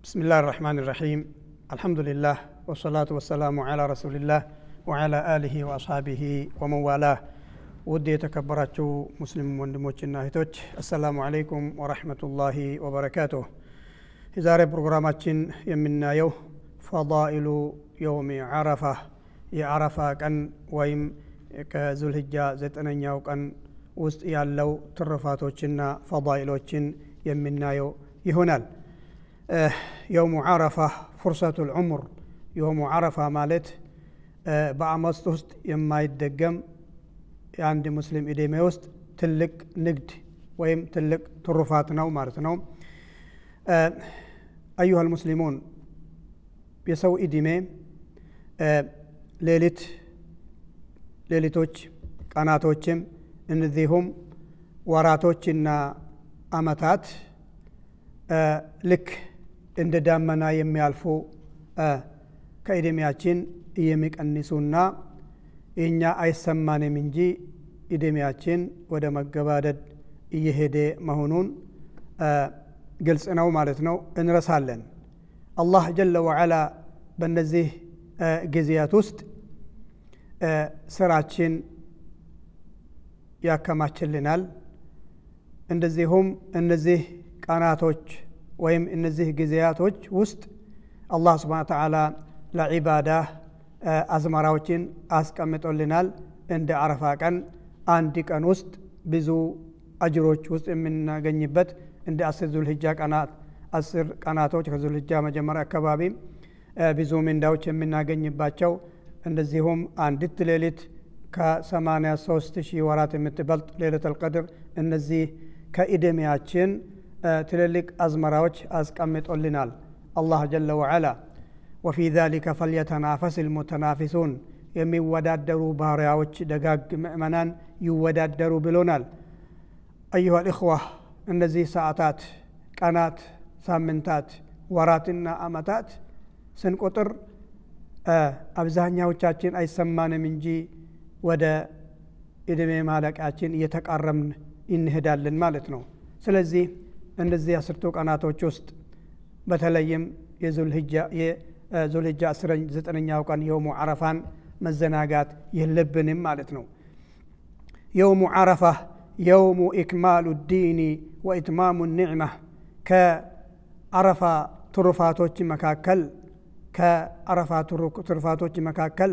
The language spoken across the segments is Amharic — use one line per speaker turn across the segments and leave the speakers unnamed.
بسم الله الرحمن الرحيم الحمد لله والصلاة والسلام على رسول الله وعلى آله وأصحابه ومن والاه ودي يتكبراتشو مسلم وندموچنا هيتوچ السلام عليكم ورحمة الله وبركاته ዛሬ ፕሮግራማችን የምናየው فضائل يوم عرفة የአረፋ ቀን ወይም ከዙልሂጃ 9ኛው ቀን ውስጥ ያለው ትርፋቶችና ፈዳኢሎችን የምናየው ይሆናል። يوم عرفة فرصة العمر يوم عرفة ማለት በአመት ውስጥ የማይደገም የአንድ ሙስሊም እድሜ ውስጥ ትልቅ ንግድ ወይም ትልቅ ትሩፋት ነው ማለት ነው። أيها المسلمون የሰው እድሜ ሌሊቶች ቀናቶችም እነዚህም ወራቶችና አመታት ልክ እንደ ዳመና የሚያልፉ ከእድሜያችን የሚቀንሱና እኛ አይሰማንም እንጂ እድሜያችን ወደ መገባደድ እየሄደ መሆኑን ግልጽ ነው ማለት ነው። እንረሳለን። አላህ ጀለ ወዐላ በእነዚህ ጊዜያት ውስጥ ስራችን ያከማችልናል። እንደዚሁም እነዚህ ቀናቶች ወይም እነዚህ ጊዜያቶች ውስጥ አላህ Subhanahu Wa Ta'ala ለዒባዳ አዝመራዎችን አስቀምጦልናል። እንደ አረፋ ቀን አንድ ቀን ውስጥ ብዙ አጅሮች ውስጥ የምናገኝበት እንደ 10 ዙልሂጃ ቀናት 10 ቀናቶች ከዙልሂጃ መጀመሪያ አካባቢ ብዙ ምንዳዎች የምናገኝባቸው እንደዚሁም አንዲት ሌሊት ከ83000 ወራት የምትበልጥ ሌሊቱል ቀድር እነዚህ ከእድሜያችን ትልልቅ አዝመራዎች አስቀምጦልናል አላህ ጀለ ወዐላ وفي ذلك فليتنافس المتنافسون የሚወዳደሩ ባሪያዎች ደጋግ ምእመናን ይወዳደሩ ብሎናል። أيها الإخوة እነዚህ ሰዓታት ቀናት ሳምንታት ወራትና አመታት ስንቆጥር አብዛኛዎቻችን አይሰማንም እንጂ ወደ እድሜ ማለቃችን እየተቃረምን እንሄዳለን ማለት ነው። ስለዚህ እነዚህ 10 ቀናቶች ውስጥ በተለይም የዙልሂጃ 9ኛው ቀን የውሙ አረፋን መዘናጋት የለብንም ማለት ነው። የውሙ አረፋ يوم إكمال الدين وإتمام النعمة كعرفة ترفاتوش مكاكل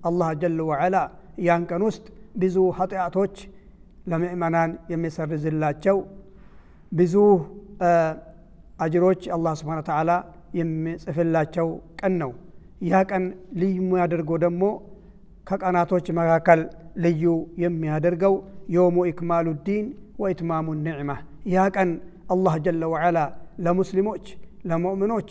الله جل وعلا يانكنوست بزو حطياتوش لمؤمنان يمسر زلاتشو بزو أجروش الله سبحانه وتعالى يمسفلاتشو كنو ياكن لي ميادرقو دمو كأناتوش مكاكل ليو يميادرقو يوم إكمال الدين وإتمام النعمة يا كان الله جل وعلا لمسلموች ለሙእሚኖች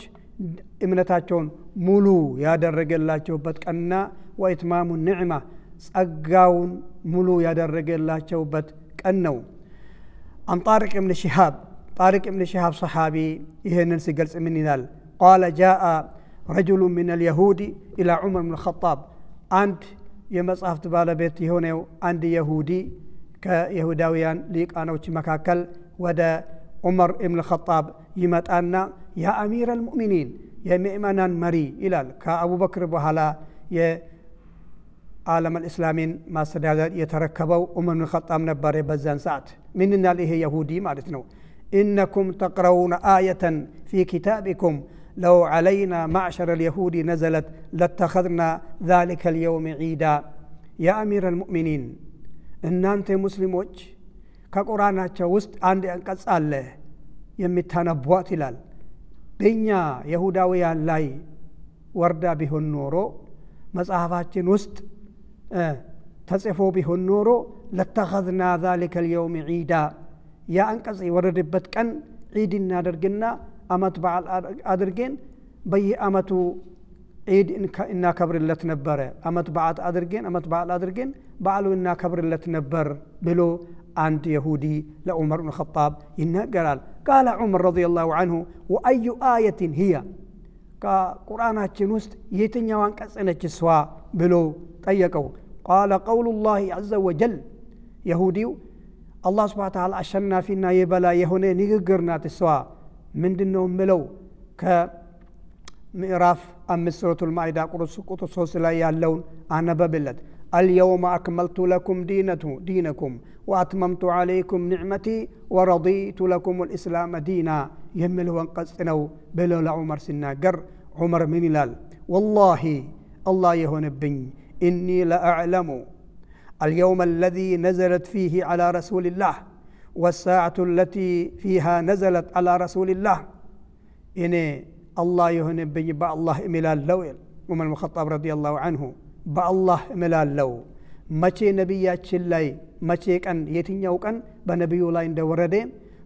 እምነታቸውን ሙሉ ያደረገላቸውበት ቀንና وإتمام النعمة ጸጋውን ሙሉ ያደረገላቸውበት ቀን ነው። عن طارق بن شهاب صحابي ይሄንን ሲገልጽ ምን ይላል? قال جاء رجل من اليهود إلى عمر بن الخطاب አንድ የመጽሐፍት ባለቤት የሆነው አንድ ይሁዲ ከይሁዳውያን ሊቃኖች መካከል ወደ ዑመር ኢብኑ ኸጣብ ይመጣና ያ አሚር አልሙእሚኒን የሙእሚናን መሪ ይላል። ከአቡበክር በኋላ የዓለም الاسلامين ማስተዳደር የተረከበው ዑመር ኢብኑ ኸጣብ ነበር በዛን ሰዓት። ምን ይላል ይሄ ይሁዲ ማለት ነው? إنكم تقرؤون آية في كتابكم لو علينا معشر اليهود نزلت لاتخذنا ذلك اليوم عيدا يا أمير المؤمنين እናንተ ሙስሊሞች ከቁርአናቸው ውስጥ አንድ አንቀጽ አለ የሚታነቧት ይላል። በእኛ ይሁዳውያን ላይ ወርዳ ቢሆን ኖሮ መጽሐፋችን ውስጥ ተጽፎ ቢሆን ኖሮ لاتخذنا ذلك اليوم عيدا ያ አንቀጽ የወረደበት ቀን ዒድ እናደርግና አመት በዓል አድርገን በየአመቱ ዒድ እናከብርለት ነበር። አመት በዓል አድርገን በዓሉ እናከብርለት ነበር ብሎ አንድ ይሁዲ ለዑመር ኢብኑ ኸጣብ ይናገራል። قال عمر رضي الله عنه واي ايه هي ከቁርአናችን ውስጥ የትኛው አንቀጽ ነች እሷ ብሎ ጠየቀው። قال قول الله عز وجل يهوديው الله سبحانه وتعالى አሸናፊና የበላይ የሆነ ንግግር ናት እሷ ምንድነው ምለው ምዕራፍ 5 ሱረቱል ማኢዳ ቁጥር 3 ላይ ያለውን አነበብለት اليوم أكملت لكم دينكم وأتممت عليكم نعمتي ورضيت لكم الإسلام دينا يمل وانقصنو بلول عمر سناقر عمر من الال والله الله يهون بن إني لأعلم اليوم الذي نزلت فيه على رسول الله والساعة التي فيها نزلت على رسول الله إني الله يهون بن بالله إملال لويل عمر بن الخطاب رضي الله عنه በአላህ እምላለው መቼ ነብያችን ላይ መቼ ቀን የትኛው ቀን በነብዩ ላይ እንደወረደ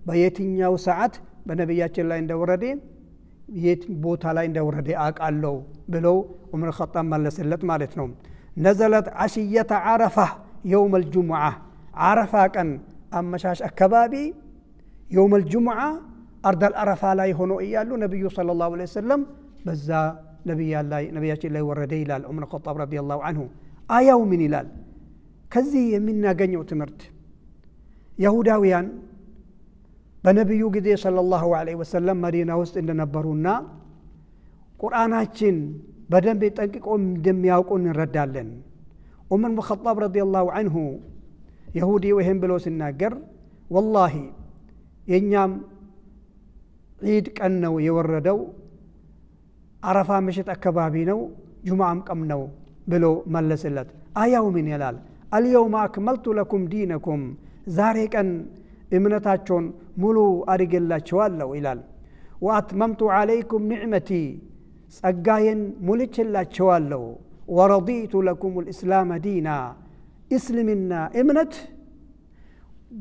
በየትኛው ሰዓት በነብያችን ላይ እንደወረደ የት ቦታ ላይ እንደወረደ አቃለው ብለው ዑመር ኸጣብ መለሰለት ማለት ነው ነዘለት አሽየተ ዓረፋ يوم الجمعة ዓረፋ ቀን አመሻሽ አካባቢ يوم الجمعة አርድ አልዓረፋ ላይ ሆኖ እያሉ ነብዩ ሰለላሁ ዐለይሂ ወሰለም በዛ ነብያችን ላይ ወረደ ይላል ዑመር ኸጣብ ረዲየላሁ ዐንሁ አያው ምን ይላል ከዚህ የምናገኘው ትምህርት ይሁዳውያን በነብዩ ጊዜ ሰለላሁ ዐለይሂ ወሰለም መዲና ውስጥ እንደነበሩና ቁርአናችን በደንብ ጠንቅቆ እንደሚያውቁ እንረዳለን ዑመር ኸጣብ ረዲየላሁ ዐንሁ ይሁዲው ይሄን ብሎ ሲናገር ወላሂ የኛም ዒድ ቀን ነው የወረደው ዓረፋ ምሽት አካባቢ ነው ጁማዓም ቀን ነው ብሎ መለሰለት አያው ምን ይላል اليوم أكملت لكم دينكم ዛሬ ቀን እምነታችሁን ሙሉ አድርጌላችኋለሁ ይላል وأتممت عليكم نعمتي ጸጋዬን ሙልቼላችኋለሁ ورضيت لكم الإسلام دينا እስልምና እምነት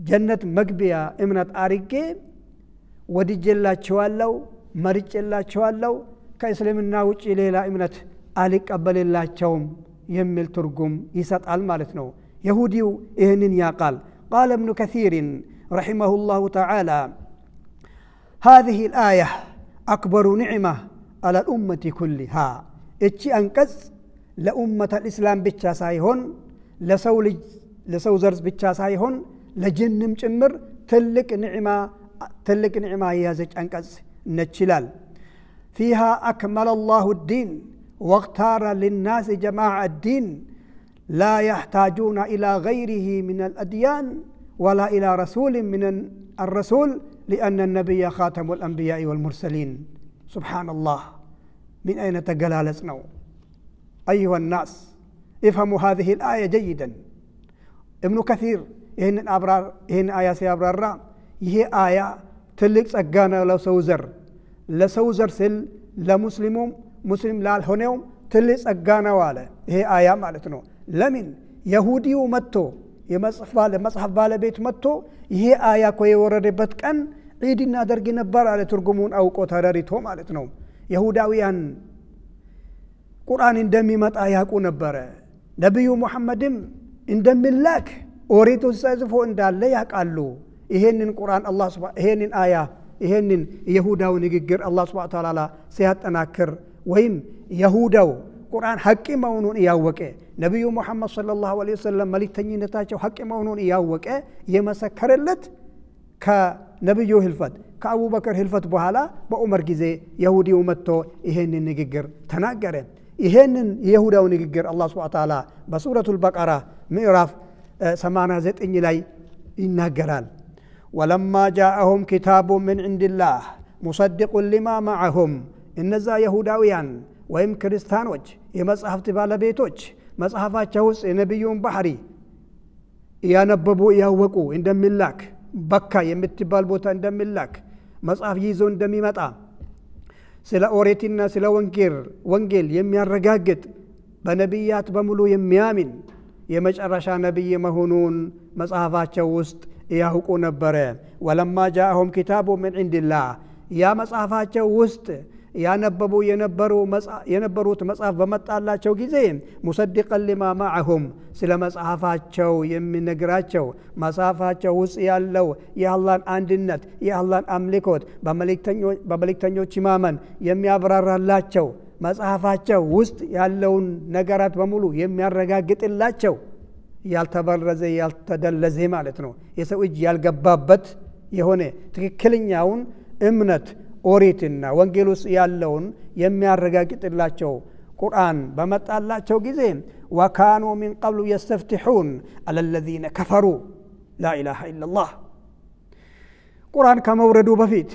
ጀነት መግቢያ እምነት አድርጌ ወድጄላችኋለሁ መርጬላችኋለሁ ከእስልምና ውጪ ሌላ እምነት አልቀበልላቸውም የሚል ትርጉም ይሰጣል ማለት ነው ይሁዲው ይህንን ያቃል قال ابن كثير رحمه الله تعالى هذه الآية أكبر نعمة على الأمة كلها اتشي أنكز لأمة الإسلام بيتشا سايهون لسو زرز بيتشا سايهون لجنم جمر تلك نعمة يازج أنكز نتشلال فيها أكمل الله الدين واختار للناس جماعة الدين لا يحتاجون إلى غيره من الأديان ولا إلى رسول من الرسول لأن النبي خاتم الأنبياء والمرسلين سبحان الله من أين تقلالسنا أيها الناس افهموا هذه الآية جيدا ابن كثير هن آية سيابرار هي آية تلك سقانا لو سوزر ለሰውዘር ስል ለሙስሊሙም ሙስሊም ላልሆነውም ትልቅ ጸጋና ዋለ ይሄ አያ ማለት ነው ለምን ይሁዲው መጥቶ የመጽሐፍ ባለቤት መጥቶ ይሄ አያ እኮ የወረደበት ቀን ዒድ እናደርግ ነበር አለ ትርጉሙን አውቆ ተረድቶ ማለት ነው ይሁዳውያን ቁርአን እንደሚመጣ ያውቁ ነበር ነብዩ መሐመድም እንደሚላክ ኦሪቱ ተጽፎ እንዳለ ያውቃሉ ይሄንን ቁርአን አላህ ሱብሃነሁ ይሄንን አያ ይሄንን ይሁዳው ንግግር አላህ Subhanahu Wa Ta'ala ሲያጠናክር ወይም ይሁዳው ቁርአን ሐቅ መሆኑን ያወቀ ነብዩ መሐመድ ሰለላሁ ዐለይሂ ወሰለም መልእክተኝነታቸው ሐቅ መሆኑን ያወቀ የመሰከረለት ከነብዩ ህልፈት ከአቡበከር ህልፈት በኋላ በዑመር ጊዜ ይሁዲው መጥቶ ይሄንን ንግግር ተናገረ ይሄንን ይሁዳው ንግግር አላህ Subhanahu Wa Ta'ala በሱረቱል በቀራ ምዕራፍ 89 ላይ ይናገራል ولما جاءهم كتاب من عند الله مصدق لما معهم እነዛ ይሁዳውያን ወይም ክርስቲያኖች የመጽሐፍት ባለቤቶች መጽሐፋቸው ውስጥ የነብዩን ባህሪ ያነበቡ ያወቁ እንደሚላክ በካ የምትባል ቦታ እንደሚላክ መጽሐፍ ይዞ እንደሚመጣ ስለ ኦሪትና ስለ ወንጌል የሚያረጋግጥ በነቢያት በሙሉ የሚያምን የመጨረሻ ነብይ መሆኑን መጽሐፋቸው ውስጥ ያውቁ ነበር ወለማ جاءهم كتاب من عند الله ያ መጽሐፋቸው ውስጥ ያነበቡ የነበሩት መጽሐፍ በመጣላቸው ጊዜ ሙሰድቀን لما معهم ስለ መጽሐፋቸው የሚነግራቸው መጽሐፋቸው ውስጥ ያለው የአላህን አንድነት የአላህን አምልኮት በመልእክተኞች ማመን የሚያብራራላቸው መጽሐፋቸው ውስጥ ያለውን ነገራት በሙሉ የሚያረጋግጥላቸው ያልተበረዘ ያልተደለዘ ማለት ነው የሰው እጅ ያልገባበት የሆነ ትክክለኛውን እምነት ኦሪትና ወንጌል ውስጥ ያለውን የሚያረጋግጥላቸው ቁርአን በመጣላቸው ጊዜ ወካኑ ሚን ቀብሉ يستفتحون على الذين كفروا لا اله الا الله ቁርአን ከመውረዱ በፊት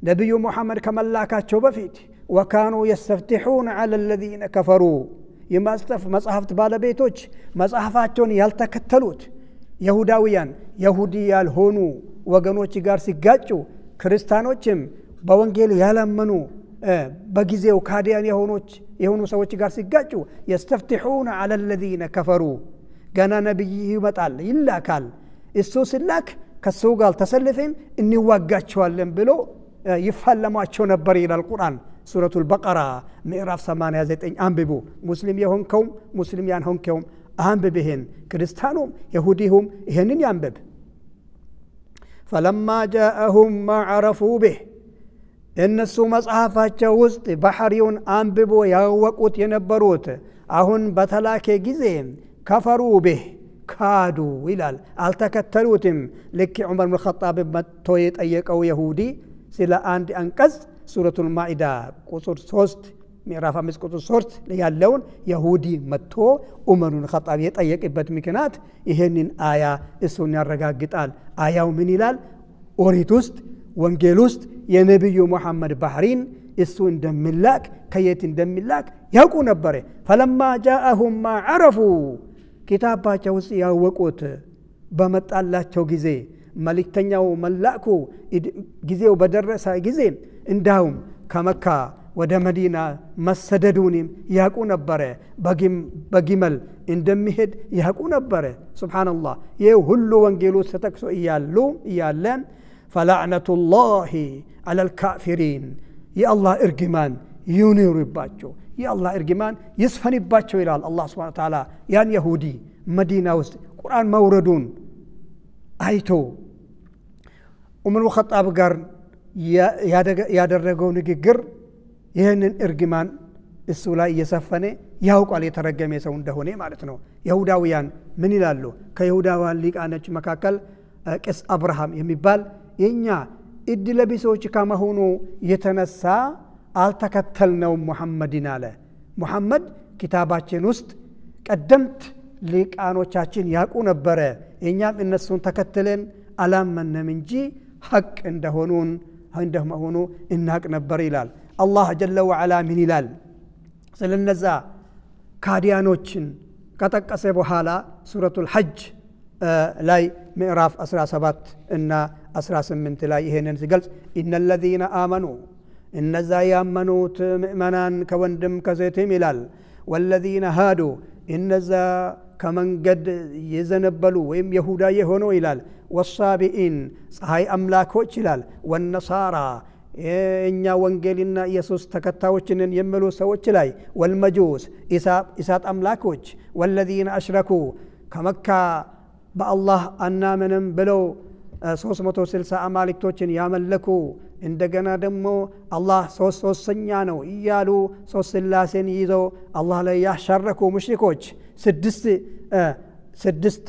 ነብዩ መሐመድ ከመላካቸው በፊት ወካኑ يستفتحون على الذين كفروا የማስተፍ መጽሐፍት ባለቤቶች መጽሐፋቸውን ያልተከተሉት ይሁዳውያን ይሁዲ ያልሆኑ ወገኖች ጋር ሲጋጩ ክርስቲያኖችም በወንጌል ያላመኑ በጊዜው ካዲያን የሆኑ ሰዎች ጋር ሲጋጩ يستفتحون على الذين كفروا ገና ነብይ ይመጣል ይላካል እሱ ሲላክ ከሱ ጋር ተሰልፈን እንዋጋቸዋለን ብሎ ይፋለማቸው ነበር ይላል ቁርአን ሱረቱል በቀራ ምዕራፍ 89 አንብቡ ሙስሊም የሆንከው ሙስሊም ያልሆንከው አንብብህን ክርስቲያኑም ይሁዲሁም ይሄንን ያንብብ فلما جاءهم ما عرفوا به እነሱ መጽሐፋቸው ውስጥ ባህሪውን አንብቦ ያወቁት የነበሩት አሁን በተላከ ጊዜ ከፈሩ به ካዱ ይላል አልተከተሉትም ልክ ዑመር ኢብኑ ኸጣብ መጥቶ የጠየቀው ይሁዲ ስለ አንድ አንቀጽ ሱረቱል ማኢዳ ቁጥር 3 ምዕራፍ 5 ቁጥር 3 ያለውን ይሁዲ መጥቶ ዑመር ኢብኑ ኸጣብ የጠየቀበት ምክንያት ይሄንን አያ እሱን ያረጋግጣል አያው ምን ይላል ኦሪት ውስጥ ወንጌል ውስጥ የነብዩ መሐመድ ባህሪን እሱ እንደሚላክ ከየት እንደሚላክ ያውቁ ነበር فلما جاءهم ما عرفوا ኪታባቸው ውስጥ ያወቁት በመጣላቸው ጊዜ መልእክተኛው መላኩ ጊዜው በደረሰ ጊዜ እንዳውም ከመካ ወደ መዲና መሰደዱንም ያውቁ ነበር በግመል እንደሚሄድ ያውቁ ነበር ሱብሃንአላህ ይሄ ሁሉ ወንጌሉ ተጠቅሶ እያለ فلعنة الله على الكافرين يا الله ارجمان ينيرباچو يا الله ارجمان يسفنباچو ይላል አላህ Subhanahu Wa Ta'ala ያን ይሁዲ መዲና ውስጥ ቁርአን መውረዱን አይቶ ዑመር ኢብኑ ኸጣብ ጋር ያደረገው ንግግር ይሄንን እርግማን እሱ ላይ እየሰፈነ ያውቃል የተረገመ ሰው እንደሆነ ማለት ነው ይሁዳውያን ምን ይላሉ ከይሁዳውያን ሊቃኖች መካከል ቄስ አብርሃም የሚባል የኛ እድለቢሶች ከመሆኑ የተነሳ አልተከተልነው ሙሐመድን አለ ሙሐመድ ኪታባችን ውስጥ ቀደምት ሊቃኖቻችን ያውቁ ነበር እኛም እነሱን ተከትለን አላመንም እንጂ ሐቅ እንደሆኑ እናቅ ነበር ይላል አላህ ጀለ ወዐላ ምን ይላል ስለነዛ ካዲያኖችን ከጠቀሰ በኋላ ሱረቱል ሐጅ ላይ ምዕራፍ 17 እና 18 ላይ ይሄንን ሲገልጽ ኢነል ለዚነ አመኑ እነዛ ያመኑት ምእመናን ከወንድም ከሴትም ይላል ወለዚነ ሃዱ እነዛ ከመንገድ የዘነበሉ ወይም ይሁዳ የሆኑ ይላል ወሳቢኢን ፀሐይ አምላኮች ይላል ወነሳራ እኛ ወንጌልና ኢየሱስ ተከታዮችን የሚሉ ሰዎች ላይ ወልመጁስ ኢሳት አምላኮች ወለዚነ አሽረኩ ከመካ በአላህ አናመንም ብለው 360 አማልክቶችን ያመለኩ እንደገና ደግሞ አላህ ሶስተኛ ነው እያሉ ሶስት ስላሴን ይዘው አላህ ላይ ያሻረኩ ሙሽሪኮች ስድስት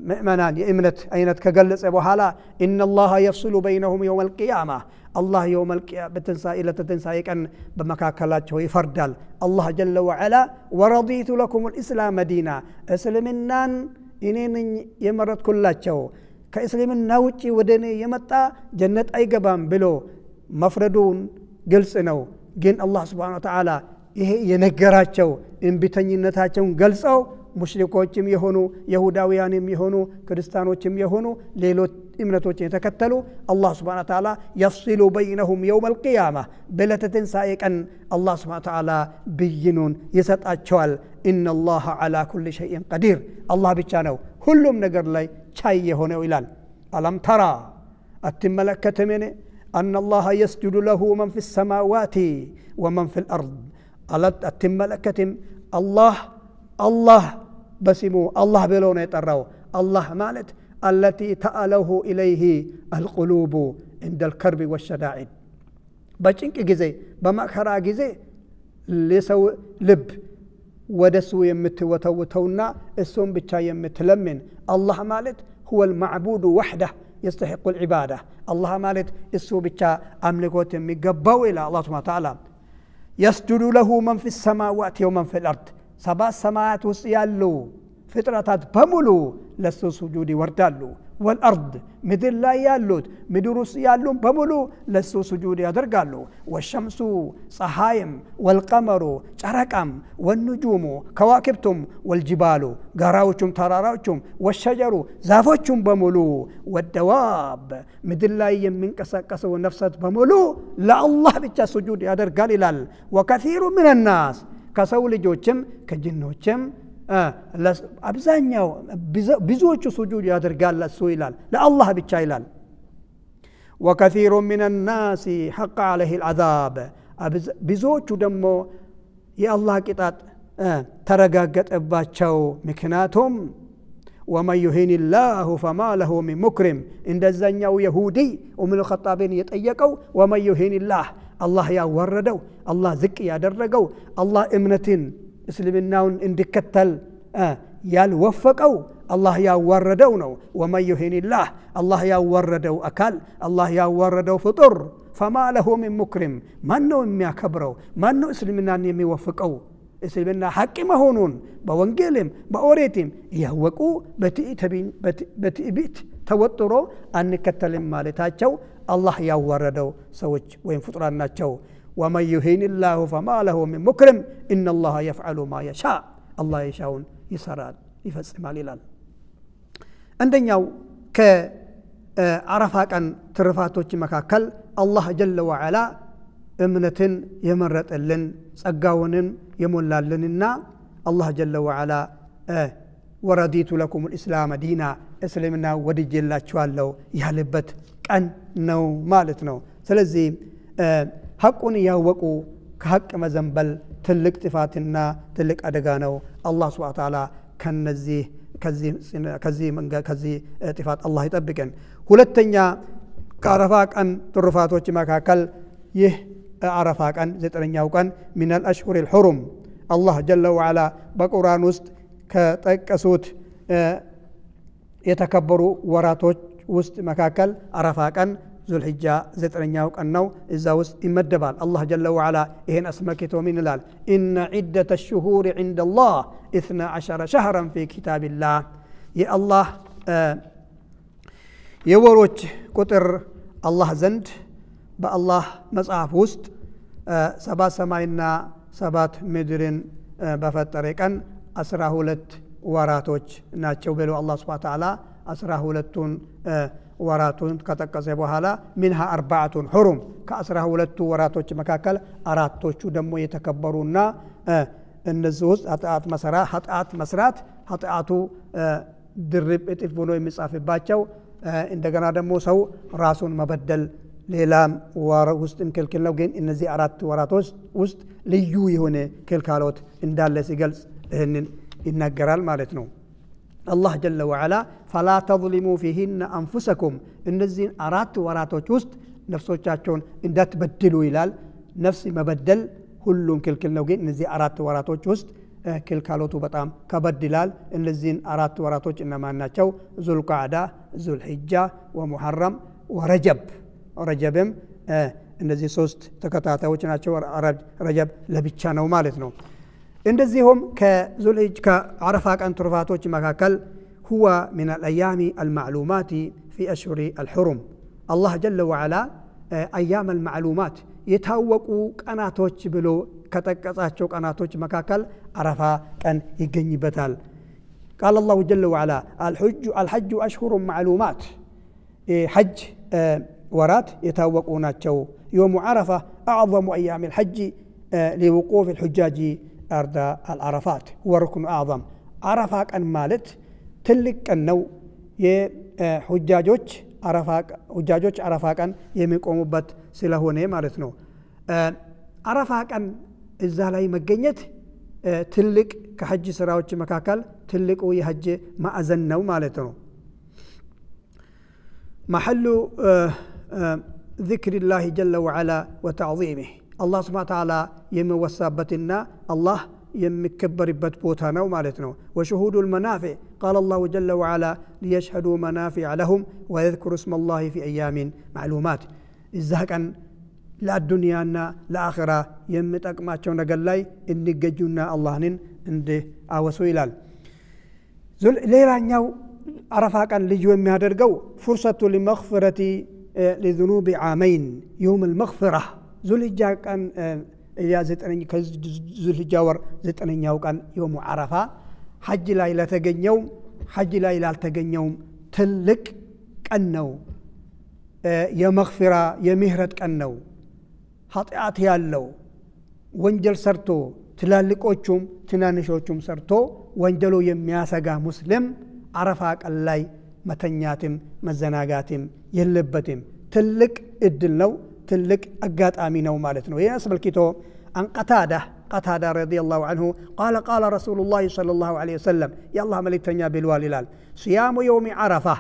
ምእመናን የእምነት አይነት ከገለጸ በኋላ ኢነላህ የፍስሉ በይነሁም የውመል ቂያማ አላህ የውመል ቂያማ በትንሣኤ ቀን በመካከላቸው ይፈርዳል አላህ ጀለ ወዐላ ወረዲቱ ለኩም الاسلام ዲና እስልምናን እኔን የመረጥኩላቸው ከእስልምና ውጪ ወደኔ የመጣ ጀነት አይገባም ብሎ መፍረዱን ግልጽ ነው ግን አላህ Subhanahu Wa Ta'ala ይሄ የነገራቸው እንቢተኝነታቸውን ገልጸው ሙሽሪኮችም የሆኑ ይሁዳውያንም የሆኑ ክርስቲያኖችም የሆኑ ሌሎች እምነቶችን የተከተሉ አላህ Subhanahu Wa Ta'ala يفصل بينهم يوم القيامة በለተንሳኤ ቀን አላህ Subhanahu Wa Ta'ala ብይኑን ይሰጣቸዋል ان الله على كل شيء قدير አላህ ብቻ ነው ሁሉም ነገር ላይ ቻይ የሆነው ይላል አለም ተራ አትመለከተምን ان الله يسجد له من في السماوات ومن في الارض አትመለከትም الله بسمو الله بلونه يطراو الله مالت التي تأله إليه القلوب عند الكرب والشدائد بچنك غزي بمخرا غزي لسو لب ودسو يمتوتوتونا اسم بچا يمتلمن الله مالت هو المعبود وحده يستحق العبادة الله مالت السو بيتشا أملكوت ميقبو إلى الله سبحانه وتعالى يسجد له من في السماوات ومن في الأرض سبع سماوات وسيالو فطرتات بملو لسو سجودي وردالو والأرض مدر لا يالوت مدروس يالون بملو لسو سجودي يدرقالو والشمس صحايم والقمر شرقم والنجوم كواكبتم والجبال قراوچم تراراوچم والشجر زافوچم بملو والدواب مدر لا يمنقسقسو نفسات بملو لا الله بيتشا سجود يدرقال إلال وكثير من الناس كسو لجوچم كجنوچم አብዛኛው ብዙዎቹ ሱጁድ ያደርጋል ለሱ ይላል ለአላህ ብቻ ይላል وكثير من الناس حق عليه العذاب ብዙዎቹ ደግሞ የአላህ ቅጣት ተረጋገጠባቸው ምክንያቱም ومن يهين الله فما له من مكرم እንደዛኛው ይሁዲ ኡሙል ኸጣብን የጠየቀው ومن يهين الله አላህ ያወረደው አላህ ዝቅ ያደረገው አላህ እምነትን እስልምናውን እንዲከተል ያልወፈቀው አላህ ያወረደው ነው ومن يهين الله الله ያወረደው አካል አላህ ያወረደው ፍጡር فما له من مكرم ማን ነው የሚያከብረው ማን ነው እስልምናን የሚወፍቀው እስልምና ሐቅ መሆኑን በወንጌልም በኦሪትም ያወቁ በትዕቢት ተወጥሮ አንከተልም ማለታቸው አላህ ያወረደው ሰዎች ወይም ፍጡራን ናቸው ومن يهين الله فما له من مكرم إن الله يفعل ما يشاء الله يشاء يسرال يفصل ይላል አንደኛው ከአረፋ ቀን ትርፋቶች መካከል አላህ ጀለ ወዐላ እምነትን የመረጠልን ጸጋውንን የሞላለንና አላህ ጀለ ወዐላ ወረዲቱ ለኩም الاسلام ዲና እስልምና ወድጄላችኋለሁ ያለበት ቀን ነው ማለት ነው ስለዚህ ሐቁን ያወቁ ከሐቅ መዘንበል ትልቅ ጥፋትና ትልቅ አደጋ ነው አላህ Subhanahu Wa Ta'ala ከዚህ ጥፋት አላህ ይጠብቀን ሁለተኛ ከአረፋ ቀን ትሩፋቶች መካከል ይህ አረፋ ቀን 9ኛው ቀን من الاشهر الحرم አላህ ጀለ ወዐላ በቁርአን ውስጥ ከጠቀሱት የተከበሩ ወራቶች ውስጥ መካከል አረፋ ቀን ዙልሂጃ 9ኛው ቀን ነው እዛ ውስጥ ይመደባል አላህ ጀለ ወዐላ ይሄን አስመክቶ ምን ይላል ኢነ ዒደተ الشهور عند الله 12 شهرا في كتاب الله የአላህ የወሮች ቁጥር አላህ ዘንድ በአላህ መጽሐፍ ውስጥ 7 ሰማይና 7 ምድርን በፈጠረ ቀን 12 ወራቶች ናቸው ብሎ አላህ Subhanahu Wa Ta'ala 12ቱን ወራቱን ከጠቀሰ በኋላ منها 4 حرم ከ12ቱ ወራቶች መካከል አራቶቹ ደግሞ የተከበሩና እነዚህ ውስጥ ኃጢአት መስራት ኃጢአቱ ድርብ እጥፍ ሆኖ የሚጻፍባቸው እንደገና ደግሞ ሰው ራሱን መበደል ሌላም ወር ውስጥ ክልክል ነው ግን እነዚህ አራት ወራቶች ውስጥ ልዩ የሆነ ክልካሎት እንዳለ ሲገልጽ ይሄንን ይናገራል ማለት ነው الله جل وعلا فلا تظلموا فيهن أنفسكم እነዚህ አራት ወራቶች ውስጥ ነፍሶቻቸውን እንዳትበድሉ ይላል ነፍስ መበደል ሁሉም ክልክል ነው ግን እነዚህ አራት ወራቶች ውስጥ ክልካሎቱ በጣም ከበድላል እነዚህ አራት ወራቶች እነማን ናቸው ዙልቃዕዳ ዙልሂጃ ወሙሐረም ወረጀብ ረጀብም እነዚህ ሶስት ተከታታዮች ናቸው ረጀብ ለብቻ ነው ማለት ነው እንደዚሁም ከዙልሂጅ ከአረፋ ቀን ትሩፋቶች መካከል هو من الأيام المعلومات في أشهر الحرم الله جل وعلا أيام المعلومات يتاوقوا قناتوች ብሎ ከተቀጣቸው ቀናቶች መካከል አረፋ ቀን ይገኝበታል قال الله جل وعلا الحج أشهر معلومات حج ورات يتاوقوا ናቸው يوم عرفة أعظم أيام الحج لوقوف الحجاج أرض العرفات هو ركن أعظم عرفة ቀን ማለት ትልቅ ቀን ነው የሁጃጆች አረፋ ቀን የሚቆሙበት ስለሆነ ማለት ነው አረፋ ቀን እዛ ላይ መገኘት ትልቅ ከሐጅ ስራዎች መካከል ትልቁ የሐጅ ማዕዘን ነው ማለት ነው محل ذكر الله جل وعلا وتعظيمه الله سبحانه وتعالى يموسابتنا الله የሚከበርበት ቦታ ነው ማለት ነው وشهود المنافع قال الله جل وعلا ليشهدوا منافع لهم ويذكروا اسم الله في أيام معلومات إذا كان ለዱንያና ለአኺራ የሚጠቅማቸው ነገር ላይ እንዲገጁና አላህን እንዲያወሱ ይላል ሌላኛው አረፋ ቀን ልዩ የሚያደርገው ፍርሰቱ ለመግፊረቲ لذنوب عامين يوم المغفرة ዙልሂጃ ቀን ያ9 ከዙልሂጃ ወር 9ኛው ቀን يوم عرفة ሐጅ ላይ ለተገኘው ሐጅ ላይ ላልተገኘው ትልቅ ቀን ነው የመግፊራ የምህረት ቀን ነው ኃጢአት ያለው ወንጀል ሰርቶ ትላልቆቹም ትናንሾቹም ሰርቶ ወንጀሉ የሚያሰጋ ሙስሊም አረፋ ቀን ላይ መተኛትም መዘናጋትም የለበትም ትልቅ እድል ነው ትልቅ አጋጣሚ ነው ማለት ነው ያስበልኪቶ አን قتادة رضي الله عنه قال رسول الله صلى الله عليه وسلم يا الله ملكتنيا بالواللال صيام يوم عرفة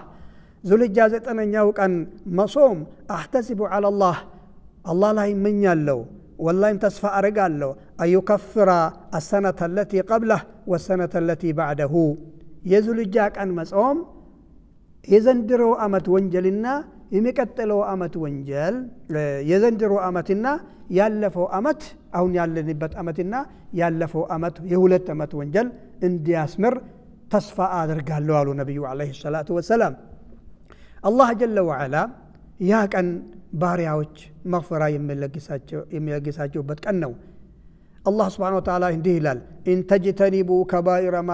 ذو الحجة 9ኛው ቀን መጾም احتسب على الله لا يمنيالو والله تسفى أرقالو أن يكفر السنة التي قبله والسنة التي بعده يزول الجاك أن مسؤوم يزندروا أمت وانجلنا يمكتلوا أمت وانجل يزندروا أمتنا يالفوا أمت أو يالنبت أمتنا يالفوا أمت يولد أمت وانجل اندي أسمر تسفى أرقالو على النبي عليه الصلاة والسلام الله جل وعلا يا كان ባሪያዎች መግፈራ የሚለግሳቸውበት ቀን ነው አላህ Subhanahu Wa Ta'ala እንዲህ ይላል ኢን ተጅተኒቡ ከባኢረ ማ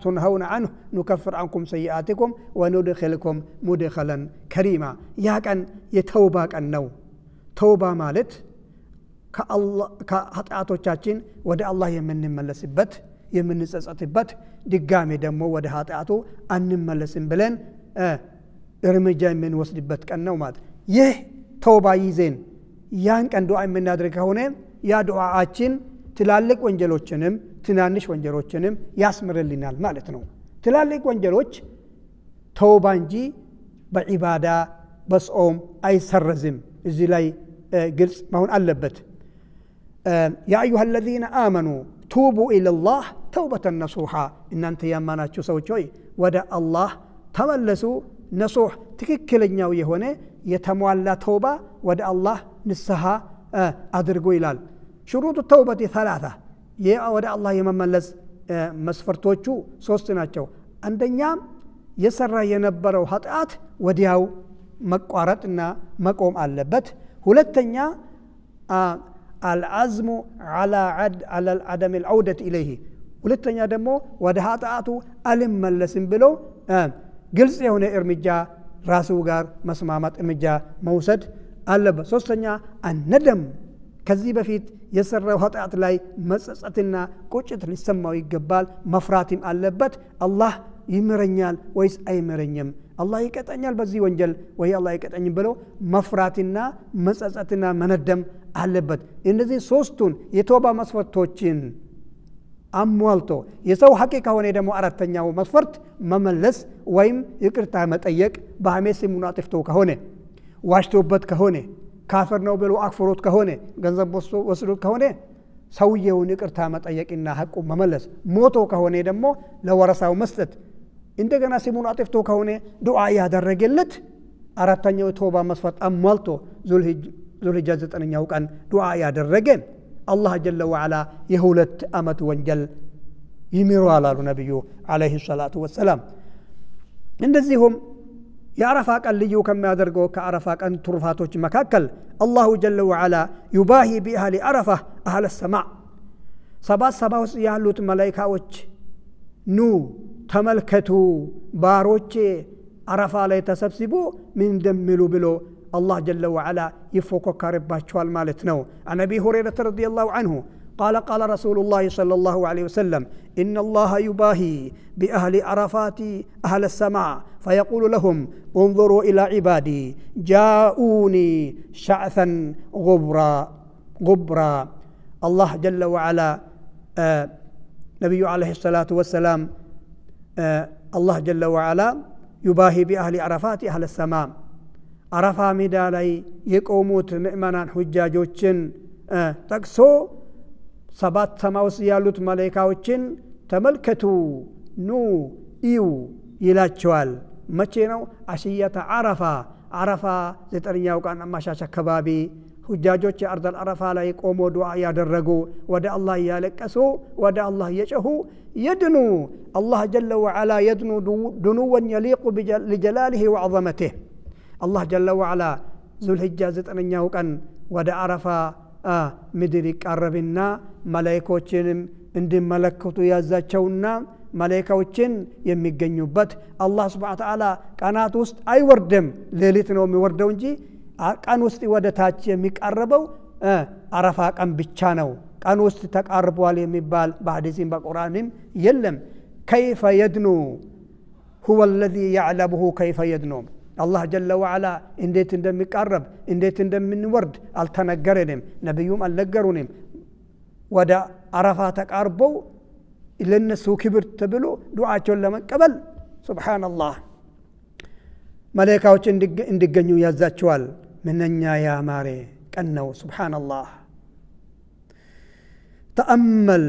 ተንሃውነ ዐንሁ ንከፍር ዐንኩም ሰይአቲኩም ወኑድኺልኩም ሙድኸለን ከሪማ ያ ቀን የተውባ ቀን ነው ተውባ ማለት ከኃጢአቶቻችን ወደ አላህ የምንመለስበት የምንጸጸትበት ድጋሜ ደግሞ ወደ ኃጢአቱ አንመለስም ብለን እርምጃ የምንወስድበት ቀን ነው ማለት ይህ ተውባ ይዘን ያን ቀን ዱዓ የምናደርግ ከሆነ ያ ዱዓችን ትላልቅ ወንጀሎችንም ትናንሽ ወንጀሎችንም ያስምርልናል ማለት ነው ትላልቅ ወንጀሎች ተውባ እንጂ በዒባዳ በጾም አይሰረዝም እዚህ ላይ ግልጽ መሆን አለበት ያ አዩሃ الذين آمنوا توبوا إلى الله توبة نصوحا እናንተ ያመናችሁ ሰዎች ሆይ ወደ አላህ ተመለሱ ነሱህ ትክክለኛው የሆነ የተሟላ ተውባ ወደ አላህ ንስሐ አድርጎ ይላል شروط التوبة 3 ወደ አላህ የመመለስ መስፈርቶቹ 3 ናቸው አንደኛ የሰራ የነበረው ኃጢአት ወዲያው መቋረጥና መቆም አለበት ሁለተኛ العزم على عدم العودة إليه ሁለተኛ ደግሞ ወደ ኃጢአቱ አልመለስም ብሎ ግልጽ የሆነ እርምጃ ራሱ ጋር መስማማት እርምጃ መውሰድ አለበት ሶስተኛ አንደም ከዚህ በፊት የሰራው ኃጢአት ላይ መጸጸትና ቁጭት ሊሰማው ይገባል መፍራትም አለበት አላህ ይምረኛል ወይስ አይምረኝም አላህ ይቀጣኛል በዚህ ወንጀል ወይ አላህ ይቀጣኝም ብሎ መፍራትና መጸጸትና መነደም አለበት እነዚህ ሶስቱን የተውባ መስፈርቶችን አሟልቶ የሰው ሐቂቃ ሆነ ደግሞ አራተኛው መስፈርት መመለስ ወይም ይቅርታ መጠየቅ በሐሜት ስሙን አጥፍቶ ከሆነ ዋሽቶበት ከሆነ ካፍር ነው ብሎ አክፍሮት ከሆነ ገንዘብ ወስዶት ከሆነ ሰውየውን ይቅርታ መጠየቅና ሐቁ መመለስ ሞቶ ከሆነ ደግሞ ለወረሳው መስጠት እንደገና ስሙን አጥፍቶ ከሆነ ዱዓ ያደረገለት አራተኛው ተውባ መስፈርት አሟልቶ ዙልሂጃ 9ኛው ቀን ዱዓ ያደረገን الله جل وعلا يهولت أمت وانجل يميروا على النبي عليه الصلاة والسلام እንደዚሁም የአረፋ ቀን ልዩ ከሚያደርገው ከአረፋ ቀን ትሩፋቶች መካከል الله جل وعلا يباهي بأهل عرفة أهل السماء ሰባ ውስጥ ያሉት መላእክቶች ኑ ተመልከቱ ባሮቼ አረፋ ላይ ተሰብስቦ ምን እንደሚሉ ብሎ الله جل وعلا يفوكر باشوال مالتنو عن أبي هريرة رضي الله عنه قال رسول الله صلى الله عليه وسلم إن الله يباهي بأهل عرفات أهل السماء فيقول لهم انظروا إلى عبادي جاءوني شعثا غبرا الله جل وعلا نبي عليه الصلاة والسلام الله جل وعلا يباهي بأهل عرفات أهل السماء አረፋ ሜዳ ላይ የቆሙት ምእመናን ሁጃጆችን ጠቅሶ ሰባት ሰማውስ ያሉት መላእክቶችን ተመልከቱ ኑ እዩ ይላቸዋል መቼ ነው አሽያተ አረፋ ዘጠነኛው ቀን አማሻሽ አካባቢ ሁጃጆች አርደል አረፋ ላይ ቆሞ ዱዓ ያደረጉ ወደ አላህ ያለቀሱ ወደ አላህ የጨሁ يدنو الله جل وعلا يدنو دنوا يليق بجلاله وعظمته الله جل وعلا ذو الحجة زتنኛው ቀን ወደ አረፋ ምድር ይቀርብና መላእክቶችንም እንዲመለከቱ ያዛቸውና መላእክቶችን የሚገኙበት አላህ Subhanahu Wa Ta'ala ቀናት ውስጥ አይወርድም ሌሊት ነው የሚወርደው እንጂ ቀን ውስጥ ወደ ታች የሚቀርበው አረፋ ቀን ብቻ ነው ቀን ውስጥ ተቃርቧል የሚባል በሐዲስም በቁርአንም የለም كيف يدنو هو الذي يعلمه كيف يدنو الله جل وعلا እንዴት እንደሚቀርብ እንዴት እንደምንወርድ አልተነገረንም ነብዩም አልነገሩንም ወደ አረፋ ተቃርበው ለነሱ ክብር ተብሎ ዱዓቸውን ለመቀበል ሱብሃንአላህ መላእክቶች እንዲገኙ ያዛቸዋል ምንኛ ያማረ ቀን ነው ሱብሃንአላህ تأمل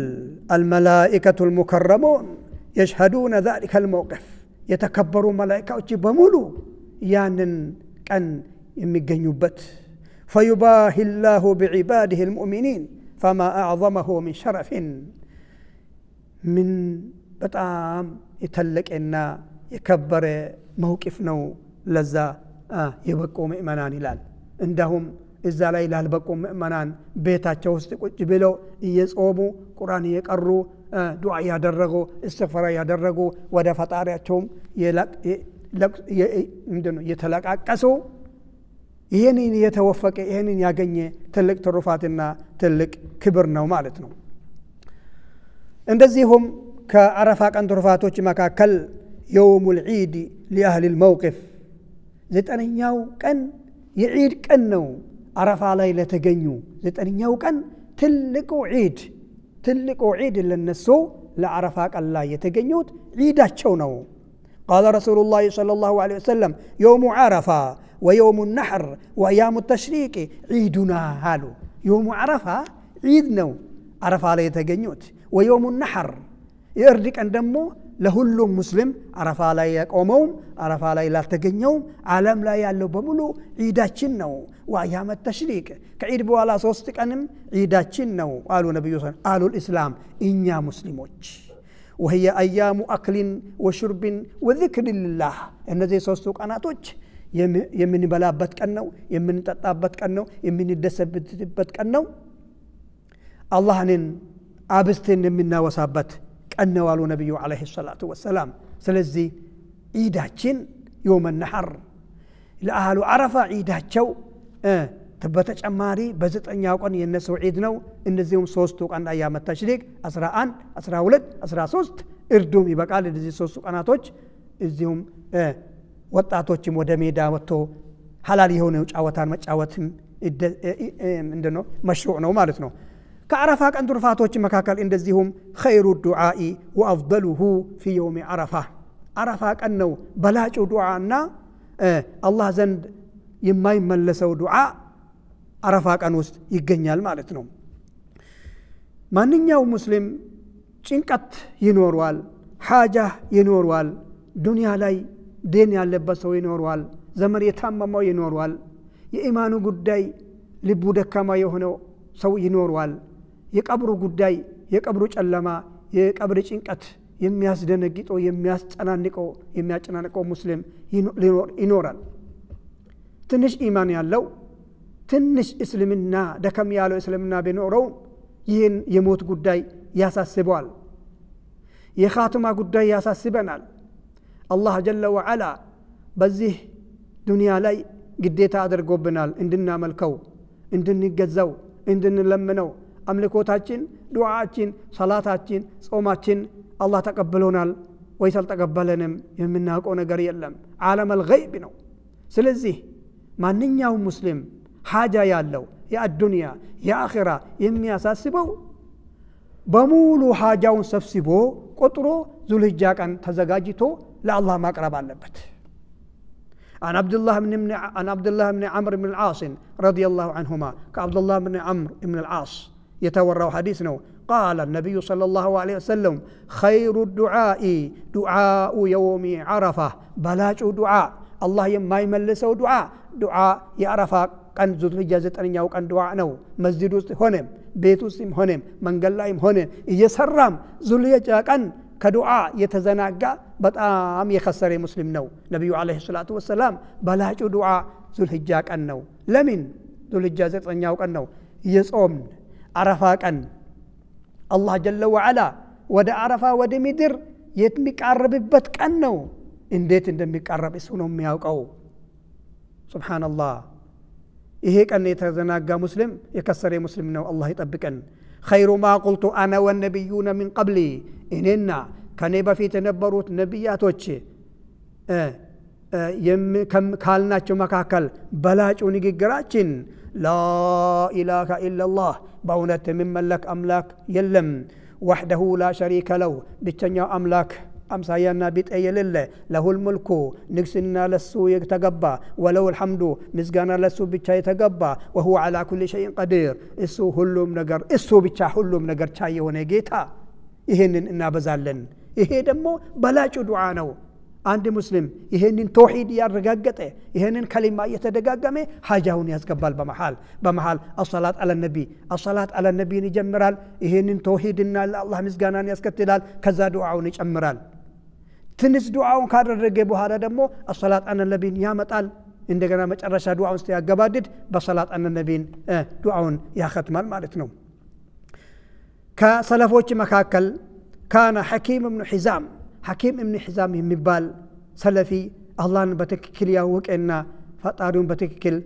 الملائكة المكرمون يشهدون ذلك الموقف يتكبروا ملائكة بمولو يانن كان يمجنوبت فيباهي الله بعباده المؤمنين فما أعظمه من شرف من بتام يتلك إن يكبر موقفنا لذا يبقوا مؤمنان لال عندهم إذا لا إله بقوا مؤمنان بيتاቸው ውስጥ ቁጭ ብለው እየጾሙ ቁርአን እየቀሩ ዱዓ ያደረጉ استغفار ያደረጉ ወደ ፈጣሪያቸውም የተለቃቀሱ ይሄንን የተወፈቀ ይሄንን ያገኘ ትልቅ ትሩፋትና ትልቅ ክብር ነው ማለት ነው እንደዚሁም ከአረፋ ቀን ትሩፋቶች መካከል يوم العيد لأهل الموقف ዘጠነኛው ቀን የዒድ ቀን ነው አረፋ ላይ ለተገኙ ዘጠነኛው ቀን ትልቁ ዒድ ለነሱ ለአረፋ ቀን ላይ የተገኙት ዒዳቸው ነው قال رسول الله صلى الله عليه وسلم يوم عرفة ويوم النحر وأيام التشريق عيدنا هالو يوم عرفة عيد نو عرفة ላይ የተገኙት ويوم النحر يردك عندما ለሁሉም ሙስሊም አረፋ ላይ ያቆመው አረፋ ላይ ላተገኘው ዓለም ላይ ያለው በሙሉ ዒዳችን ነው ወአያመ ተሽሪቅ ከዒድ በኋላ 3 ቀንም ዒዳችን ነው አሉ ነብዩ አሉ الاسلام እኛ ሙስሊሞች وهي ايام اكل وشرب وذكر لله እነዚህ 3 ቀናቶች የምንበላበት ቀን ነው የምንጠጣበት ቀን ነው የምንደሰትበት ቀን ነው አላህን አብስተን የምናወሳበት ቀነው አሉ ነብዩ አለይሂ ሰላቱ ወሰለም ስለዚህ ዒዳችን يوم النحر ለአህሉ አረፋ ዒዳቸው በተጨማሪ በዘጠኛው ቀን የነሱ ዒድ ነው እንደዚሁም 3ቱ ቀን አያመ ተሽሪቅ 11 12 13 እርዱም ይበቃል እዚህ 3ቱ ቀናቶች እዚሁም ወጣቶችም ወደ ሜዳ ወጥቶ ሐላል የሆነው ጫወታን መጫወትም እንደነው መሽሩዕ ነው ማለት ነው كعرفة كان ترفاتوش مكاكل اندزيهم خير الدعاء وأفضله في يوم عرفة كأنه بلاج دعاءنا الله زند يما يملسوا دعاء عرفة كان وست يجنيال مالتنهم ما نينيو مسلم چنكت ينوروال حاجة ينوروال دنيا لاي دين يالبسو ينوروال زمر يتاممو ينوروال يإيمانو قداي لبو دكاما يهنو سو ينوروال የቀብሩ ጉዳይ የቀብሩ ጨለማ የቀብር ጭንቀት የሚያስደነግጠው የሚያጨናንቀው ሙስሊም ይኖራል ትንሽ ኢማን ያለው ትንሽ እስልምና ደከም ያለው እስልምና ቢኖረው ይህን የሞት ጉዳይ ያሳስበዋል የኻትማ ጉዳይ ያሳስበናል አላህ ጀለ ወዐላ በዚህ ዱንያ ላይ ግዴታ አድርጎብናል እንድናመልከው እንድንገዛው እንድንለምነው አምልኮታችን ዱዓችን ሰላታችን ጾማችን አላህ ተቀበሎናል ወይስ አልተቀበለንም የምናውቀው ነገር የለም ዓለም الغይብ ነው ስለዚህ ማንኛውም ሙስሊም ሐጃ ያለው የአዱንያ የአኺራ የሚያሳስበው በሙሉ ሐጃውን ሰብስቦ ቆጥሮ ዙልሂጃ ቀን ተዘጋጅቶ ለአላህ ማቅረብ አለበት عن عبد الله بن عمرو بن العاص رضي الله عنهما كعبد الله بن عمرو بن العاص يتوروا حديثنا قال النبي صلى الله عليه وسلم خير الدعاء دعاء يوم عرفة بلاج دعاء الله ما يملسه دعاء يعرفة كان ذو الحجة زتنياو كان دعاء نو مسجد هونم بيت هونم منقل لايم هونم يسرم ذو الحجة كان كدعاء يتزناقا بطعام يخسر مسلم نو نبي عليه الصلاة والسلام بلاج دعاء ذو الحجة كان نو لمن ذو الحجة زتنياو كان نو يصوم عرفة كان الله جل وعلا ወደ አረፋ ወደ ምድር የሚቃረብበት ቀን ነው እንዴት እንደሚቃረብ እሱ ነው የሚያውቀው ሱብሃንአላህ ይሄ ቀን የተዘናጋ ሙስሊም የከሰረ ሙስሊም ነው አላህ ይጠብቀን خير ما قلت انا والنبيون من قبلي እኔና ከኔ በፊት የነበሩት ነብያቶች ካልናቸው መካከል በላጩ ንግግራችን لا اله الا الله በእውነት የሚመለክ አምላክ የለም وحده لا شريك له بتشنيا أملاك أمسايانا بيتأيل الله له الملك نقسنا لسو يتقبى ولو الحمد مزقانا لسو بيتشا يتقبى وهو على كل شيء قدير إسو هلوم نقر إسو بيتشا هلوم نقر شاي ونقيتها إهنن إنا بزالن إهي دمو بلاجو دعانو عند مسلم ይሄንን ተውሂድ ያረጋገጠ ይሄንን ከሊማ እየተደጋገመ ሐጃውን ያስቀባል በመሃል الصلاه على النبي ይጀምራል ይሄንን ተውሂድና ለአላህ ምስጋናን ያስከትላል ከዛ ዱዓውን ይጨምራል ትንሽ ዱዓውን ካደረገ በኋላ ደግሞ الصلاه على النبي ያመጣል እንደገና መጨረሻ ዱዓውን ሲያገባድድ በصلاه على النبي ዱዓውን ያختማል ማለት ነው ከሰለፎች መካከል كان حكيم ابن حزام የሚባል ሰለፊ አላህን በትክክል ያወቀና ፈጣሪውን በትክክል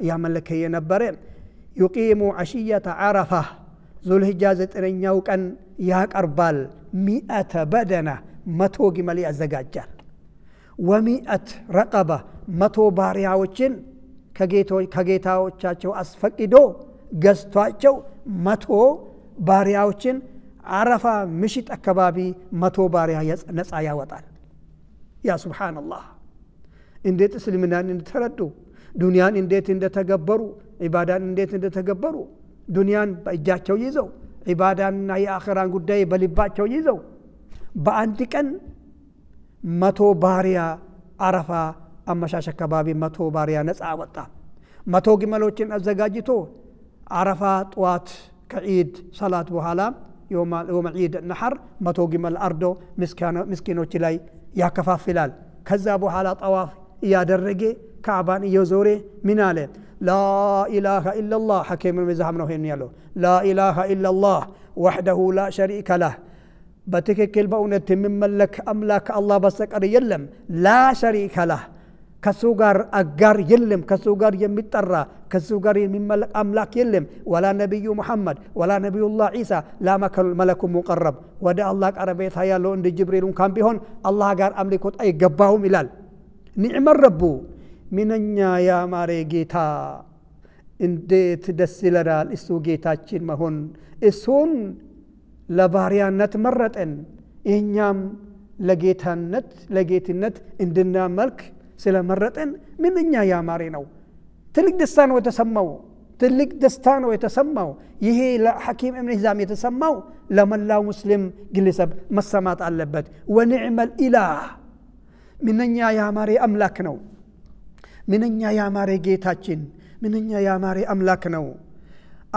ያመለከ የነበረ يقيم عشية عرفة ذو الحجة 9ኛው ቀን ያቀርባል 100 بدنة 100 ግመል ያዘጋጃል و100 رقبة 100 ባሪያዎችን ከጌታዎቻቸው አስፈቅዶ ገዝቷቸው 100 ባሪያዎችን አረፋ ምሽት አካባቢ 100 ባሪያ ነፃ ያወጣል ያ ሱብሃንአላህ እንዴት እስልምናን እንደተረዱ ዱንያን እንዴት እንደተገበሩ ኢባዳን እንዴት እንደተገበሩ ዱንያን በእጃቸው ይዘው ኢባዳንና የአኺራን ጉዳይ በልባቸው ይዘው በአንድ ቀን 100 ባሪያ አረፋ አመሻሽ አካባቢ 100 ባሪያ ነፃ አወጣ 100 ግመሎችን አዘጋጅቶ አረፋ ጧት ከዒድ ሰላት በኋላ يوم عيد النحر 100 ግመል አርዶ ምስኪኖች ላይ ያከፋፍላል ከዛ በኋላ ጠዋፍ ያደረገ ካዕባን እየዞረ ምን አለ لا اله الا الله حكيم المزاحم ነው ይሄን ያለው لا اله الا الله وحده لا شريك له በትክክል በእውነት የሚመለክ አምላክ አላህ በስተቀር የለም لا شريك له ከሱ ጋር አጋር የለም ከሱ ጋር የሚጠራ ከሱ ጋር የሚመለክ አምላክ የለም ወላ ነብዩ መሐመድ ወላ ነብዩላህ ኢሳ ላ መለኩ ሙቀረብ ወደ አላህ ቀረቤታ ያለው እንደ ጅብሪልን ካም ቢሆን አላህ ጋር አምልኮት አይገባውም ይላል ኒዕመ ረቡ ምንኛ ያማረ ጌታ እንዴት ደስ ይላል እሱ ጌታችን መሆን እሱን ለባሪያነት መረጠን እኛም ለጌትነት እንድናመልክ ስለመረጠን ምንኛ ያማረ ነው ትልቅ ደስታ ነው የተሰማው ይሄ ለሐኪም ኢብኑ ሂዛም የተሰማው ለመላው ሙስሊም ግለሰብ መሰማት አለበት ወንዕመል ኢላህ ምንኛ ያማረ አምላክ ነው ምንኛ ያማረ ጌታችን ምንኛ ያማረ አምላክ ነው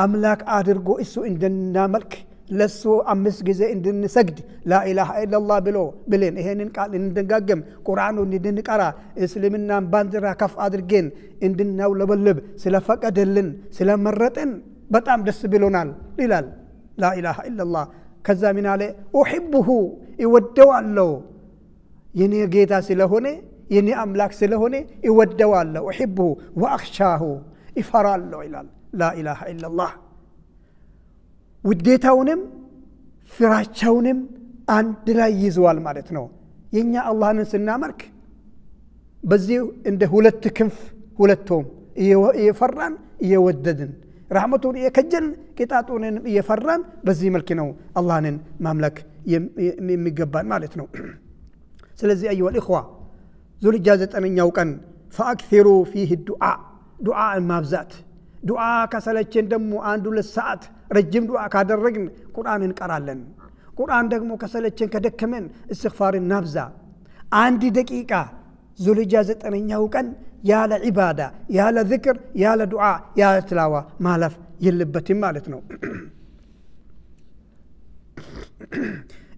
አምላክ አድርጎ እሱ እንድናመልክ ለሱ 5 ጊዜ እንድንሰግድ لا اله الا الله ብለን ይሄንን ቃል እንድንጋገም ቁርአኑን እንድንቀራ እስልምናን ባንዲራ ከፍ አድርገን እንድናውለበልብ ስለፈቀደልን ስለመረጠን በጣም ደስ ብሎናል ይላል لا اله الا الله ከዛ ምን አለ احبه ይወደዋለሁ የኔ ጌታ ስለሆነ የኔ አምላክ ስለሆነ ይወደዋለሁ احبه واخشاه ይፈራለሁ ይላል لا اله الا الله ውዴታውንም ፍራቻውንም አንድ ላይ ይዟል ማለት ነው የኛ አላህን ስናመልክ በዚህ እንደ ሁለት ክንፍ ሁለቱም እየፈራን እየወደድን ረህመቱን እየከጀን ቅጣቱን እየፈራን በዚህ መልኩ ነው አላህን ማምለክ የሚገባን ማለት ነው ስለዚህ አዩሃ الإخوة ذو الحجة 9ኛው ቀን فأكثروا فيه الدعاء ማብዛት ዱዓ ከሰለችን ደግሞ አንድ ሁለት ሰዓት ረጅም ዱዓ ካደረግን ቁርአን እንቀራለን ቁርአን ደግሞ ከሰለችን ከደከመን እስትግፋርን ናብዛ አንድ ደቂቃ ዙልጃ 9ኛው ቀን ያለ ዒባዳ ያለ ዚክር ያለ ዱዓ ያለ ትላዋ ማለፍ የለበትም ማለት ነው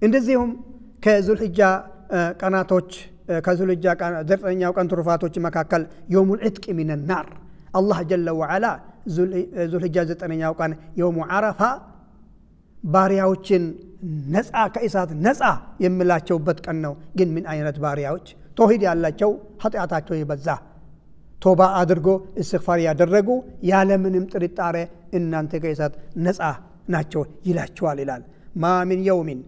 እንደዚሁም ከዙልጃ ቀናቶች ከዙልጃ 9ኛው ቀን ትሩፋቶች መካከል የውሙል ዕትቅ ሚን النار አላህ ጀለ ወዐላ ዙልጃ 9ኛው ቀን የውሙ ዓረፋ ባሪያዎችን ነፃ ከእሳት ነፃ የሚላቸውበት ቀን ነው ግን ምን አይነት ባሪያዎች ተውሂድ ያላቸው ኃጢአታቸው የበዛ ቶባ አድርጎ እስትግፋር ያደረጉ ያለ ምንም ጥርጣሬ እናንተ ከእሳት ነፃ ናቸው ይላቸዋል ይላል ማ ሚን የውሚን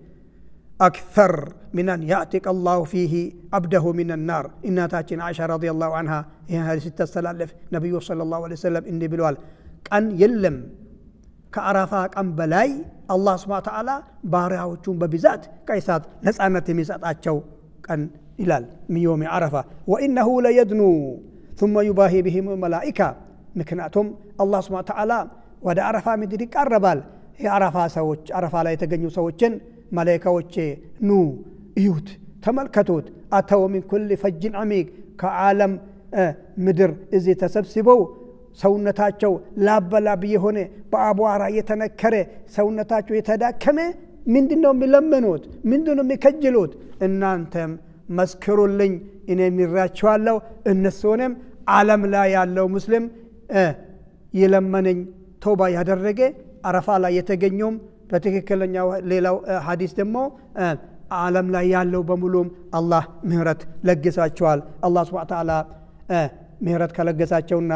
أكثر من أن يأتيك الله فيه عبده من النار إناتاችን عائشة رضي الله عنها هي ستستلالف نبي صلى الله عليه وسلم إني بلوال كان يلم كعرفا كان بلاي الله سبحانه وتعالى بارعوچون ببزات كيسات نسأنت ميساتاچو كان إلال من يوم عرفة وإنه ليدنو ثم يباهي بهم الملائكة مكناتهم الله سبحانه وتعالى ወደ عرفة ምድር ይቀርባል የعرفة ሰዎች عرفة ላይ የተገኙ ሰዎችን መላእክቶች ኑ እዩት ተመልከቱት አተው من كل فج عميق ከዓለም ምድር እዚህ ተሰብስበው ሰውነታቸው ላበላብ የሆነ በአቧራ የተነከረ ሰውነታቸው የተዳከመ ምንድነው የሚለምኑት ምንድነው የሚከጅሉት እናንተም መስክሩልኝ እኔ ምራቸዋለሁ እነሱንም ዓለም ላይ ያለው ሙስሊም ይለመነኝ ተውባ ያደረገ عرفة ላይ የተገኙም በትክክለኛው ሌላው ሐዲስ ደግሞ ዓለም ላይ ያለው በሙሉም አላህ ምህረት ለግሳቸዋል አላህ Subhanahu Wa Ta'ala ምህረት ከለገሳቸውና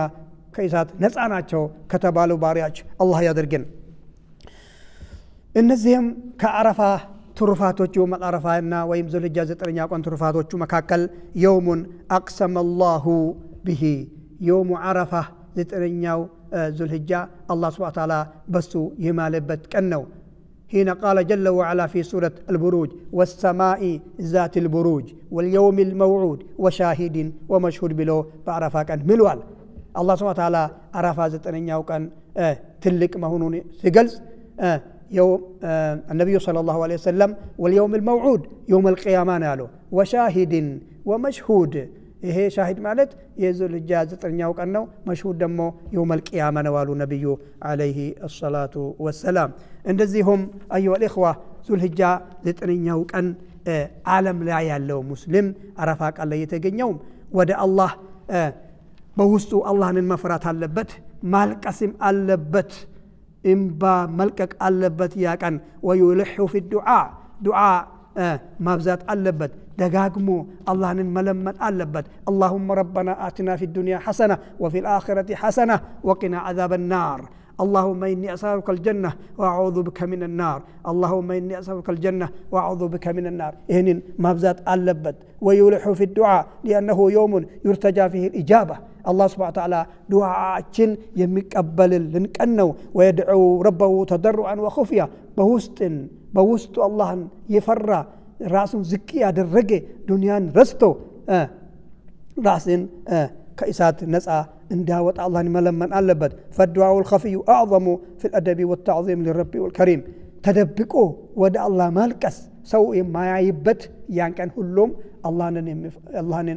ከእሳት ነፃ ናቸው ከተባሉ ባሪያዎች አላህ ያድርገን እነዚህም ከዓረፋ ትሩፋቶች يوم العرفة እና ወይም ዙልጃ 9ኛ ቀን ትሩፋቶቹ መካከል يوم أقسم الله به يوم عرفة 9ኛው ذوالحجة الله سبحانه وتعالى بسو يمالبت كنو هنا قال جل وعلا في سورة البروج والسماء ذات البروج واليوم الموعود وشاهد ومشهود بلو بعرفة كان ملوال الله سبحانه وتعالى عرفة 9ኛው ቀን تلك مهونون سجلس يوم النبي صلى الله عليه وسلم واليوم الموعود يوم القيامة نالو وشاهد ومشهود إيه شاهد مالت يزول الجاز ترنياو كأنه مشهود دمو يوم القيامة نوالو نبي عليه الصلاة والسلام اندزيهم أيها الإخوة ذو الحجة ترنياو كأن عالم لا يعلو مسلم عرفاك الله يتجنيوم ودى الله بوستو الله المفرات اللبت مالك اسم اللبت إمبا ملكك اللبت يا كان ويلح في الدعاء دعاء مابزات اللبت دقاقمو الله نملمت اللبت اللهم ربنا آتنا في الدنيا حسنة وفي الآخرة حسنة وقنا عذاب النار اللهم إني أسألك الجنة وأعوذ بك من النار اللهم إني أسألك الجنة وأعوذ بك من النار إهن مابزات اللبت ويلح في الدعاء لأنه يوم يرتجى فيه الإجابة الله سبحانه وتعالى دعاء يمقبل لنكنو ويدعو ربه تضرعا وخفيا بوست الله يفرى راسن زكي ያደረገ ዱንያን ረስቶ ራስን ከእሳት ነፃ እንዳወጣ አላህን መለመን አለበት فالدعاء الخفي أعظم في الأدب والتعظيم للرب والكريم ተደብቆ ወደ አላህ ማልቀስ ሰው የማያይበት ያን ቀን ሁሉም አላህን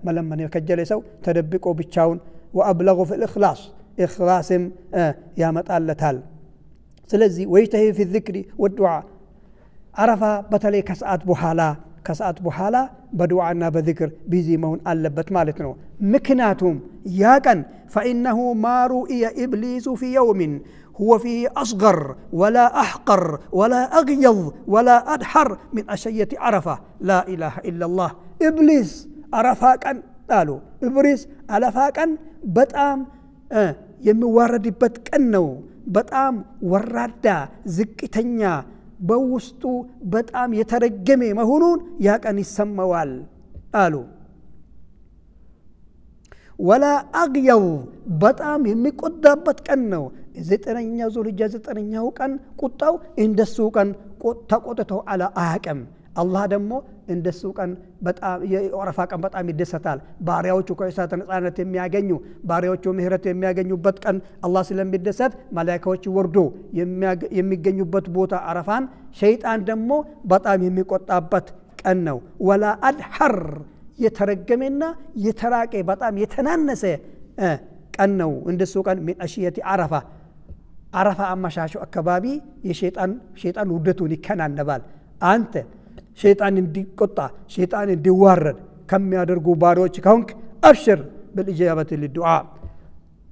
መለመን የከጀለ ሰው ተደብቆ ብቻውን وأبلغ في الإخلاص إخلاصም ያመጣለታል ስለዚህ ويجتهد في الذكر والدعاء عرفة بتلي كسات بحالة بدعاءنا بذكر بيزي مون ألبت مالتنا مكناتهم ياكن فإنه ما رؤي إبليس في يوم هو فيه أصغر ولا أحقر ولا أغيظ ولا أدحر من أشية عرفة لا إله إلا الله إبليس عرفة كان قالوا إبليس عرفة كان بتأم يمورد بتكنو بتأم وردا زكتنيا በውስጡ በጣም የተረገመ መሆኑን ያቀን ይሰማዋል አሉ ولا أغيظ በጣም የሚቆጣበት ቀን ነው 9ኛው ዙልጃ 9ኛው ቀን ቁጣው እንደሱ ቀን ተቆጥተው አላ አያቀም አላህ ደግሞ እንደሱ ቀን በጣም የአረፋ ቀን በጣም ይደሰታል ባሪያዎቹ ከእሳት ነፃነት የሚያገኙ ባሪያዎቹ ምህረት የሚያገኙበት ቀን አላህ ስለሚደሰት መላእክቶች ወርዶ የሚገኙበት ቦታ አረፋን ሸይጣን ደግሞ በጣም የሚቆጣበት ቀን ነው ወላ አድሐር የተረገመና የተራቀ በጣም የተናነሰ ቀን ነው እንደሱ ቀን من اشية عرفه አማሻሹ አካባቢ የሸይጣን ውደቱን ይከናነባል አንተ ሸይጣን እንዲቆጣ ሸይጣን እንዲዋረድ ከሚያደርጉ ባሪያዎች ከሆንክ አብሽር بالإجابة للدعاء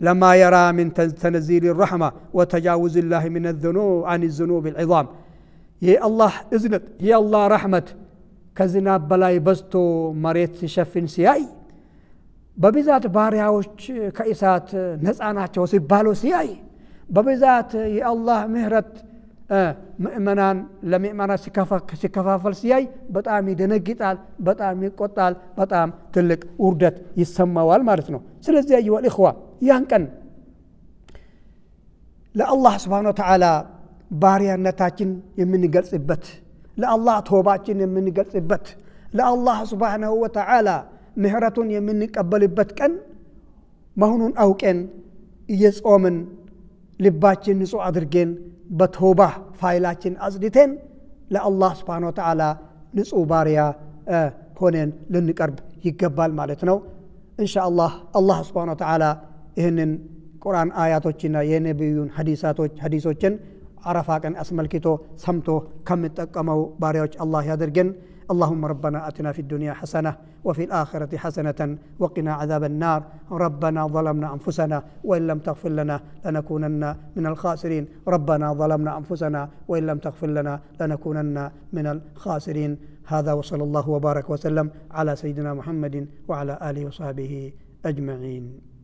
لما يرى من تنزيل الرحمة وتجاوز الله من الذنوب عن الذنوب العظام يا الله إذنت يا الله رحمة كزناب بلاي بزتو مريت شفن سياي ببذات ባሪያዎች ከእሳት ነፃ ናቸው ሲባሉ ሲያይ በብዛት የአላህ ምህረት ምእመናን ለምእመናን ሲከፋፈል ሲያይ በጣም ይደነግጣል በጣም ይቆጣል በጣም ትልቅ ውርደት ይሰማዋል ማለት ነው ስለዚህ አዩሃ الإخوة ያን ቀን ለአላህ Subhanahu Wa Ta'ala ባሪያነታችን የምንገልጽበት ለአላህ ተውባችን የምንገልጽበት ለአላህ Subhanahu Wa Ta'ala ምህረቱን የምንቀበልበት ቀን መሆኑን አውቀን እየጾምን ልባችን ንጹህ አድርገን በተውባ ፋይላችን አጽድተን ለአላህ Subhanahu Wa Ta'ala ንጹህ ባሪያ ሆነን ልንቀርብ ይገባል ማለት ነው ኢንሻአላህ አላህ Subhanahu Wa Ta'ala ይህንን ቁርአን አያቶችና የነብዩን ሐዲሶችን አረፋ ቀን አስመልክቶ ሰምቶ ከመጠቀመው ባሪያዎች አላህ ያድርገን اللهم ربنا آتنا في الدنيا حسنة وفي الآخرة حسنة وقنا عذاب النار ربنا ظلمنا أنفسنا وإن لم تغفر لنا لنكونن من الخاسرين ربنا ظلمنا أنفسنا وإن لم تغفر لنا لنكونن من الخاسرين هذا وصلى الله وبارك وسلم على سيدنا محمد وعلى آله وصحبه أجمعين